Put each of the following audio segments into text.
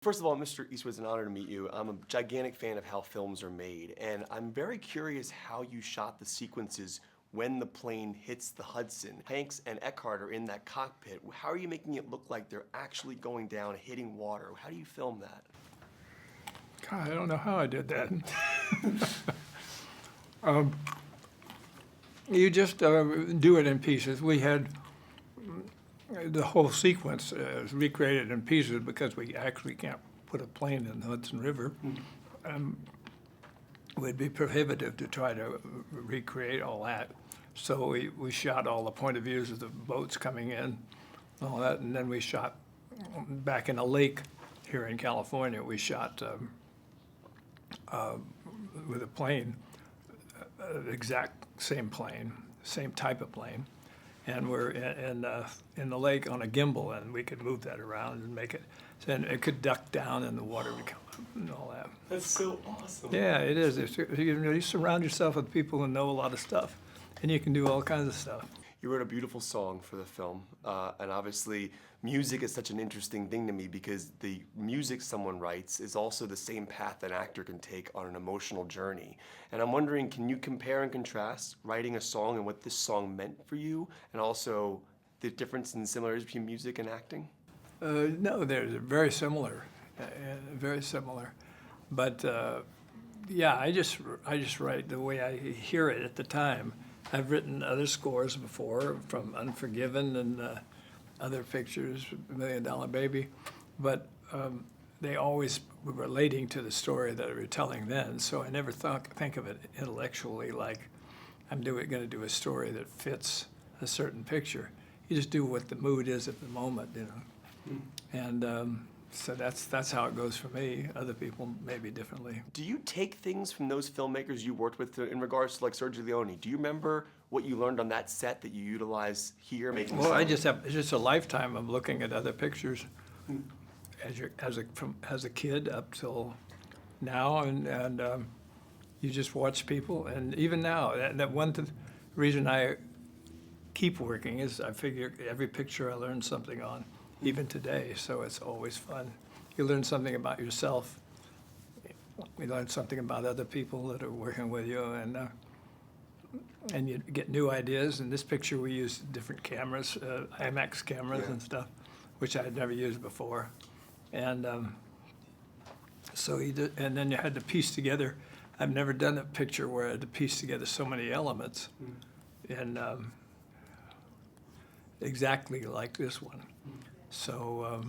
First of all, Mr. Eastwood, it's an honor to meet you. I'm a gigantic fan of how films are made, and I'm very curious how you shot the sequences when the plane hits the Hudson. Hanks and Eckhart are in that cockpit. How are you making it look like they're actually going down, hitting water? How do you film that? God, I don't know how I did that. You just do it in pieces. We had the whole sequence is recreated in pieces because we actually can't put a plane in the Hudson River. It would be prohibitive to try to recreate all that. So we shot all the point of views of the boats coming in, all that, and then we shot back in a lake here in California. We shot with a plane, exact same plane, same type of plane, and we're in the lake on a gimbal, and we could move that around and make it, and it could duck down and the water would come up and all that. That's so awesome. Yeah, it is. You surround yourself with people who know a lot of stuff, and you can do all kinds of stuff. You wrote a beautiful song for the film, and obviously music is such an interesting thing to me because the music someone writes is also the same path an actor can take on an emotional journey. And I'm wondering, can you compare and contrast writing a song and what this song meant for you, and also the difference and similarities between music and acting? No, they're very similar, very similar. But yeah, I just write the way I hear it at the time. I've written other scores before, from Unforgiven and other pictures, $1 Million Baby, but they always were relating to the story that we were telling then. So I never think of it intellectually like I'm going to do a story that fits a certain picture. You just do what the mood is at the moment, you know. And so that's how it goes for me. Other people maybe differently. Do you take things from those filmmakers you worked with in regards to like Sergio Leone? Do you remember what you learned on that set that you utilize here making? Well, it's just a lifetime of looking at other pictures as a kid up till now, and you just watch people, and even now, that reason I keep working is I figure every picture I learn something on. Even today, so it's always fun. You learn something about yourself. You learn something about other people that are working with you, and you get new ideas. In this picture, we used different cameras, IMAX cameras and stuff, which I had never used before. And so and then you had to piece together. I've never done a picture where I had to piece together so many elements, and exactly like this one. So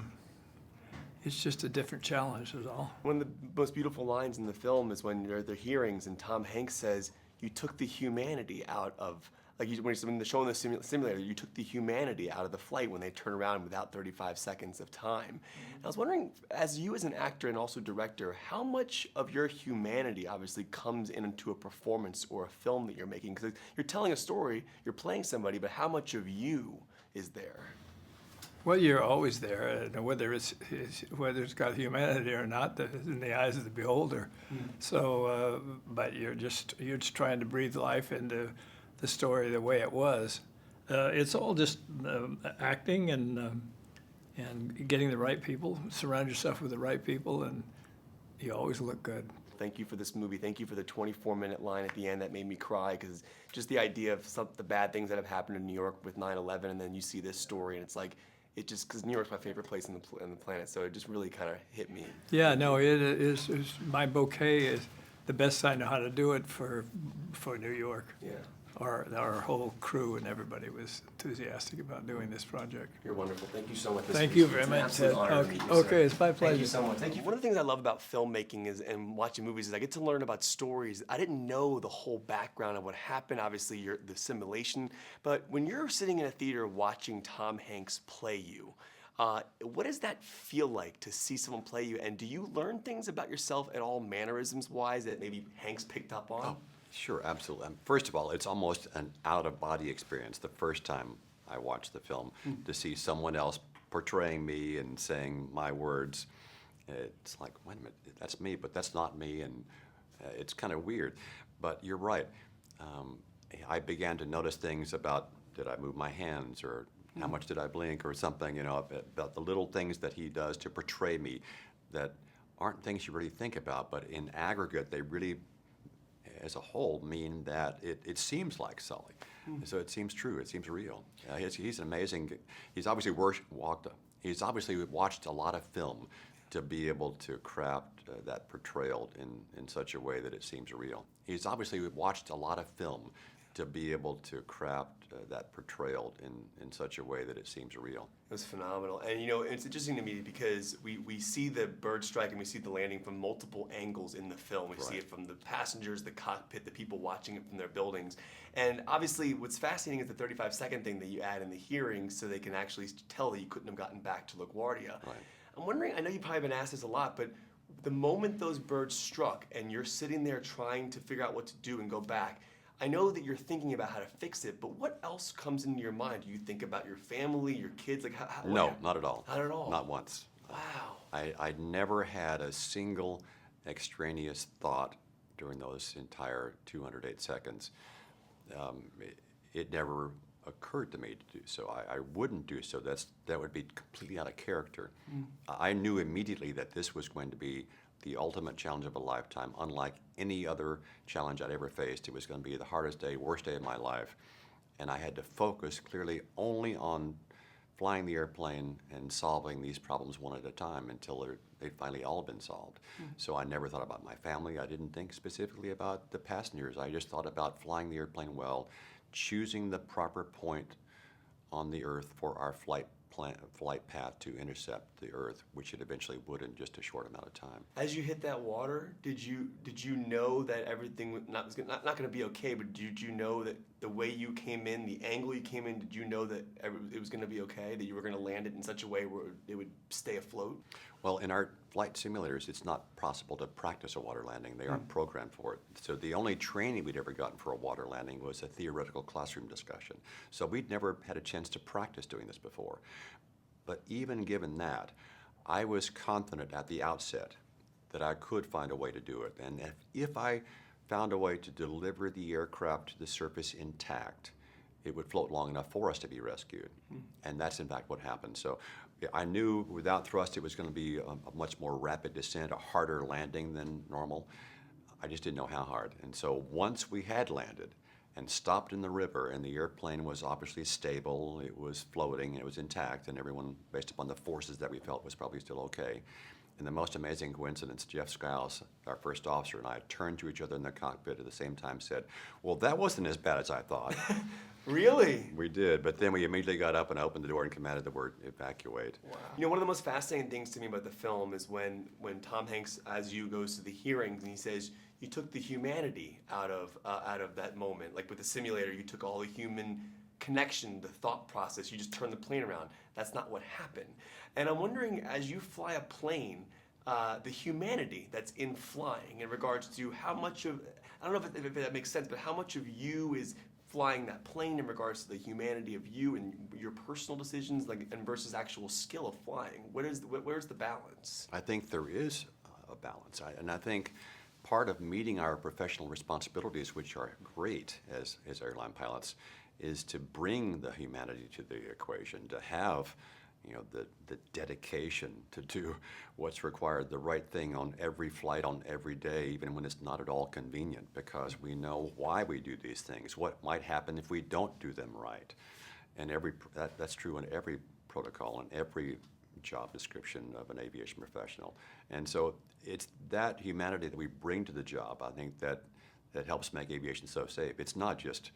it's just a different challenge is all. One of the most beautiful lines in the film is when they're at their hearings and Tom Hanks says, you took the humanity out of, like when they're showing the simulator, you took the humanity out of the flight when they turn around without 35 seconds of time. And I was wondering, as you as an actor and also director, how much of your humanity obviously comes into a performance or a film that you're making? Because you're telling a story, you're playing somebody, but how much of you is there? Well, you're always there, whether it's got humanity or not, in the eyes of the beholder. So, but you're just trying to breathe life into the story the way it was. It's all just acting and getting the right people. Surround yourself with the right people, and you always look good. Thank you for this movie. Thank you for the 24-minute line at the end that made me cry, because just the idea of the bad things that have happened in New York with 9/11, and then you see this story, and it's like, because New York's my favorite place on the planet, so it just really kind of hit me. Yeah, no, it is. My bouquet is the best I know how to do it for New York. Yeah. Our whole crew and everybody was enthusiastic about doing this project. You're wonderful. Thank you so much. Thank you very much, Ted. Okay, it's my pleasure. Thank you so much. Thank you. One of the things I love about filmmaking and watching movies is I get to learn about stories. I didn't know the whole background of what happened. Obviously, the simulation. But when you're sitting in a theater watching Tom Hanks play you, what does that feel like to see someone play you? And do you learn things about yourself at all, mannerisms-wise, that maybe Hanks picked up on? Oh, sure, absolutely. First of all, it's almost an out-of-body experience the first time I watched the film, to see someone else portraying me and saying my words. It's like, wait a minute, that's me, but that's not me, and it's kind of weird. But you're right. I began to notice things about, did I move my hands, or how much did I blink or something, you know, about the little things that he does to portray me. that aren't things you really think about, but in aggregate, they really, as a whole, mean that it seems like Sully. So it seems true, it seems real. He's an amazing, he's obviously watched a lot of film to be able to craft that portrayal in such a way that it seems real. He's obviously watched a lot of film to be able to craft that portrayal in such a way that it seems real. It was phenomenal. And, you know, it's interesting to me because we see the bird strike and we see the landing from multiple angles in the film. We see it from the passengers, the cockpit, the people watching it from their buildings. And obviously what's fascinating is the 35-second thing that you add in the hearings so they can actually tell that you couldn't have gotten back to LaGuardia. Right. I'm wondering, I know you've probably been asked this a lot, but the moment those birds struck and you're sitting there trying to figure out what to do and go back, I know that you're thinking about how to fix it, but what else comes into your mind? Do you think about your family, your kids? Like No, not at all. Not at all? Not once. Wow. I never had a single extraneous thought during those entire 208 seconds. It never occurred to me to do so. I wouldn't do so. That would be completely out of character. I knew immediately that this was going to be the ultimate challenge of a lifetime. Unlike any other challenge I'd ever faced, it was going to be the hardest day, worst day of my life. And I had to focus clearly only on flying the airplane and solving these problems one at a time until they'd finally all been solved. So I never thought about my family. I didn't think specifically about the passengers. I just thought about flying the airplane well, choosing the proper point on the Earth for our flight path to intercept the Earth, which it eventually would in just a short amount of time. As you hit that water, did you know that everything was not going to be okay? But did you know that the way you came in, the angle you came in, did you know that it was going to be okay? That you were going to land it in such a way where it would stay afloat? Well, in our flight simulators, it's not possible to practice a water landing. They aren't programmed for it. So the only training we'd ever gotten for a water landing was a theoretical classroom discussion. So we'd never had a chance to practice doing this before. But even given that, I was confident at the outset that I could find a way to do it. And if I found a way to deliver the aircraft to the surface intact, it would float long enough for us to be rescued. And that's in fact what happened. So I knew without thrust it was going to be a much more rapid descent, a harder landing than normal. I just didn't know how hard. And so once we had landed and stopped in the river, and the airplane was obviously stable, it was floating, and it was intact, and everyone, based upon the forces that we felt, was probably still okay. And the most amazing coincidence, Jeff Skiles, our first officer, and I turned to each other in the cockpit at the same time, said, "Well, that wasn't as bad as I thought." Really? We did, but then we immediately got up and opened the door and commanded the word evacuate. Wow. You know, one of the most fascinating things to me about the film is when Tom Hanks, as you, goes to the hearings and he says, you took the humanity out of that moment. Like with the simulator, you took all the human connection, the thought process, you just turned the plane around. That's not what happened. And I'm wondering, as you fly a plane, the humanity that's in flying in regards to how much of, I don't know if that makes sense, but how much of you is flying that plane in regards to the humanity of you and your personal decisions, like, and versus actual skill of flying? Where's the balance? I think there is a balance, and I think part of meeting our professional responsibilities, which are great as airline pilots, is to bring the humanity to the equation, to have, you know, the dedication to do what's required, the right thing on every flight, on every day, even when it's not at all convenient, because we know why we do these things, what might happen if we don't do them right. And that's true in every protocol and every job description of an aviation professional. And so it's that humanity that we bring to the job, I think, that helps make aviation so safe. It's not just,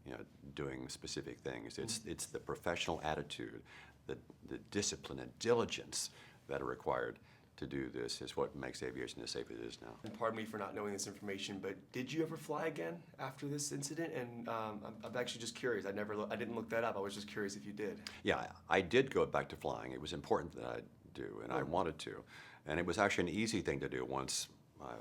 you know, doing specific things. It's the professional attitude, the discipline and diligence that are required to do this is what makes aviation as safe as it is now. And pardon me for not knowing this information, but did you ever fly again after this incident? And I'm actually just curious. I didn't look that up. I was just curious if you did. Yeah, I did go back to flying. It was important that I do, and I wanted to. And it was actually an easy thing to do once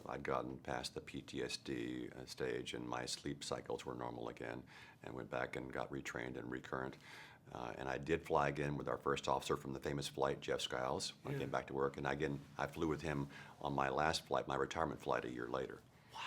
I'd gotten past the PTSD stage and my sleep cycles were normal again, and went back and got retrained and recurrent. And I did fly again with our first officer from the famous flight, Jeff Skiles, when I came back to work. And again, I flew with him on my last flight, my retirement flight, a year later. Wow,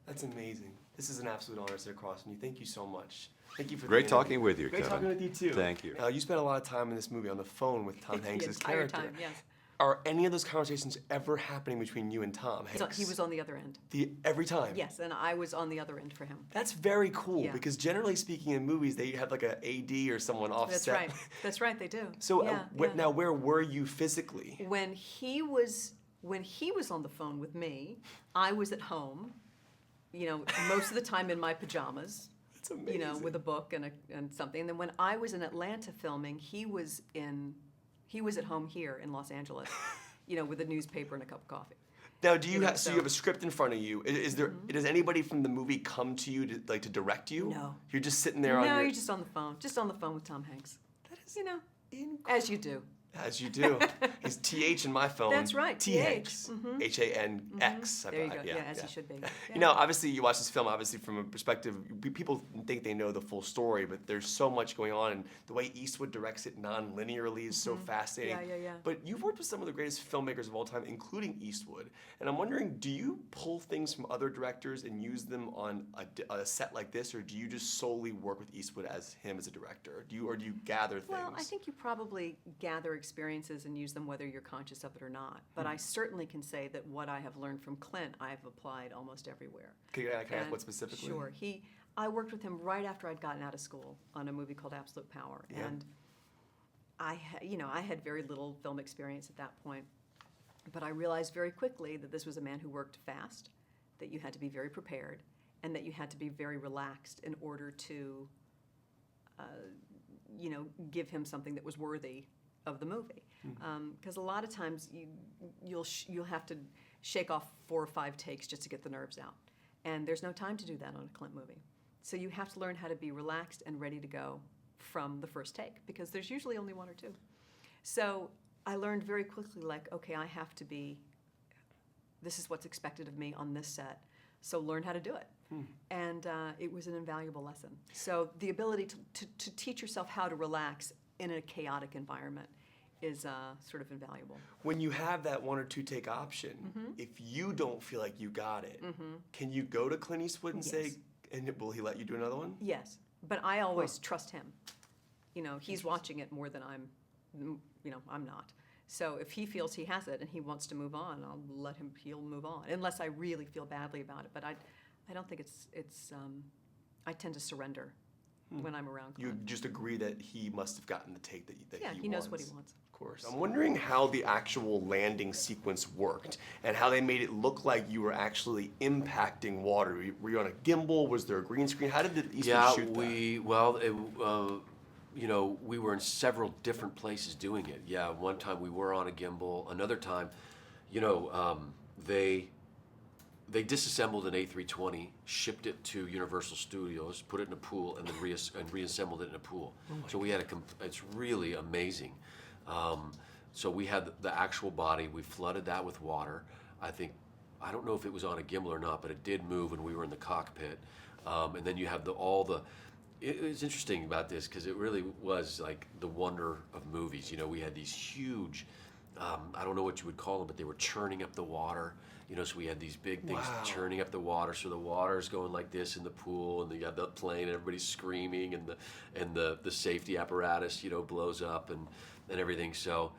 that's amazing. This is an absolute honor to sit across from you. Thank you so much. Thank you for Great talking with you, Great Kevin. talking with you too. Thank you. You spent a lot of time in this movie on the phone with Tom Hanks' The entire character. time, yes. Are any of those conversations ever happening between you and Tom Hanks? He was on the other end. Every time? Yes, and I was on the other end for him. That's very cool Yeah. because generally speaking in movies, they have like a AD or someone offset. That's right. That's right, they do. So Yeah, now where were you physically? when he was on the phone with me, I was at home, most of the time in my pajamas. That's amazing. With a book and something. And then when I was in Atlanta filming, he was at home here in Los Angeles, with a newspaper and a cup of coffee. Now, do you know, have, so you have a script in front of you? Is there, does anybody from the movie come to you to direct you? No. You're just sitting there on No, your... you're just on the phone with Tom Hanks. That is Incredible. As you do. As you do. He's TH in my phone. That's right, T TH. Hanks. Hanx. There you go. Yeah, as he should be. You know, obviously you watch this film, obviously from a perspective, people think they know the full story, but there's so much going on, and the way Eastwood directs it non-linearly is so fascinating. Yeah. But you've worked with some of the greatest filmmakers of all time, including Eastwood, and I'm wondering, do you pull things from other directors and use them on a set like this, or do you just solely work with Eastwood as him as a director? Do you gather things? Well, I think you probably gather experiences and use them whether you're conscious of it or not. But I certainly can say that what I have learned from Clint, I've applied almost everywhere. Can I ask And what specifically? Sure. I worked with him right after I'd gotten out of school on a movie called Absolute Power. Yeah. And I had very little film experience at that point. But I realized very quickly that this was a man who worked fast, that you had to be very prepared, and that you had to be very relaxed in order to, give him something that was worthy of the movie. Because a lot of times you'll have to shake off 4 or 5 takes just to get the nerves out. And there's no time to do that on a Clint movie. So you have to learn how to be relaxed and ready to go from the first take, because there's usually only 1 or 2. So I learned very quickly, okay, I have to be, this is what's expected of me on this set, so learn how to do it. And it was an invaluable lesson. So the ability to teach yourself how to relax in a chaotic environment is sort of invaluable. When you have that 1 or 2 take option, if you don't feel like you got it, can you go to Clint Eastwood and say, and will he let you do another one? Yes, but I always trust him. He's watching it more than I'm not. So if he feels he has it and he wants to move on, he'll move on, unless I really feel badly about it. But I don't think it's I tend to surrender when I'm around Clint. You just agree that he must have gotten the take that he knows what he wants. Of course. I'm wondering how the actual landing sequence worked and how they made it look like you were actually impacting water. Were you on a gimbal? Was there a green screen? How did the Eastwood shoot that? We were in several different places doing it. Yeah, one time we were on a gimbal. Another time, they disassembled an A320, shipped it to Universal Studios, put it in a pool, and then reassembled it in a pool. So we had it's really amazing. So we had the actual body. We flooded that with water. I don't know if it was on a gimbal or not, but it did move, and we were in the cockpit. And then you have it was interesting about this because it really was like the wonder of movies. We had these huge, I don't know what you would call them, but they were churning up the water. So we had these big things churning up the water. So the water's going like this in the pool, and you have the plane, and everybody's screaming, and the safety apparatus, blows up and everything. So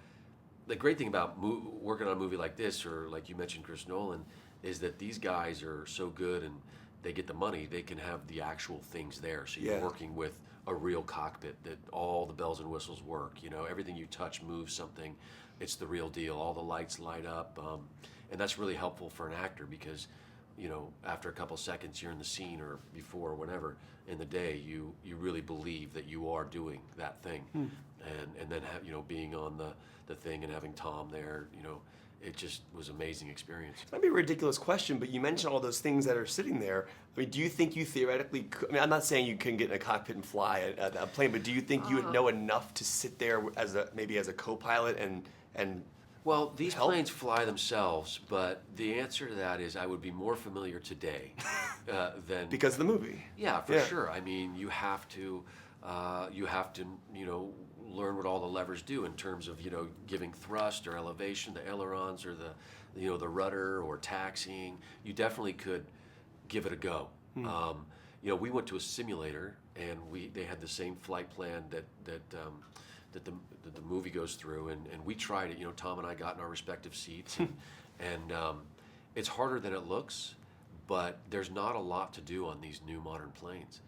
the great thing about working on a movie like this, or like you mentioned, Chris Nolan, is that these guys are so good and they get the money, they can have the actual things there. So you're working with a real cockpit that all the bells and whistles work. Everything you touch moves something. It's the real deal. All the lights light up. And that's really helpful for an actor because, after a couple seconds you're in the scene, or before, or whenever in the day, you really believe that you are doing that thing. And then being on the thing and having Tom there, it just was an amazing experience. It might be a ridiculous question, but you mentioned all those things that are sitting there. I mean, do you think you theoretically could, I'm not saying you can get in a cockpit and fly a plane, but do you think you would know enough to sit there maybe as a co-pilot and Well, these help? planes fly themselves, but the answer to that is I would be more familiar today than... because of the movie? Yeah, for sure. I mean, you have to, learn what all the levers do in terms of, giving thrust or elevation, the ailerons or the rudder or taxiing. You definitely could give it a go. We went to a simulator and they had the same flight plan that that the movie goes through, and we tried it. Tom and I got in our respective seats, and it's harder than it looks, but there's not a lot to do on these new modern planes.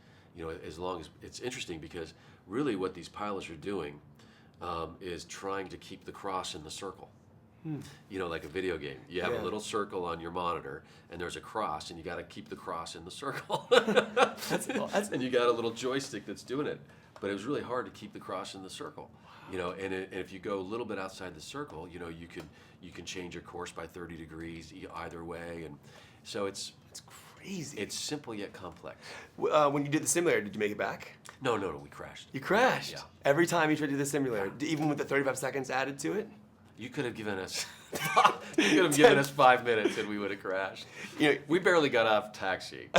As long as it's interesting, because really what these pilots are doing is trying to keep the cross in the circle. Like a video game. You have a little circle on your monitor, and there's a cross, and you got to keep the cross in the circle. And you got a little joystick that's doing it. But it was really hard to keep the cross in the circle. And if you go a little bit outside the circle, you can change your course by 30 degrees either way, and so it's Crazy. It's simple yet complex. When you did the simulator, did you make it back? No, we crashed. You crashed? Yeah. Every time you tried to do the simulator, even with the 35 seconds added to it? You could have given us 5 minutes, and we would have crashed. We barely got off taxi.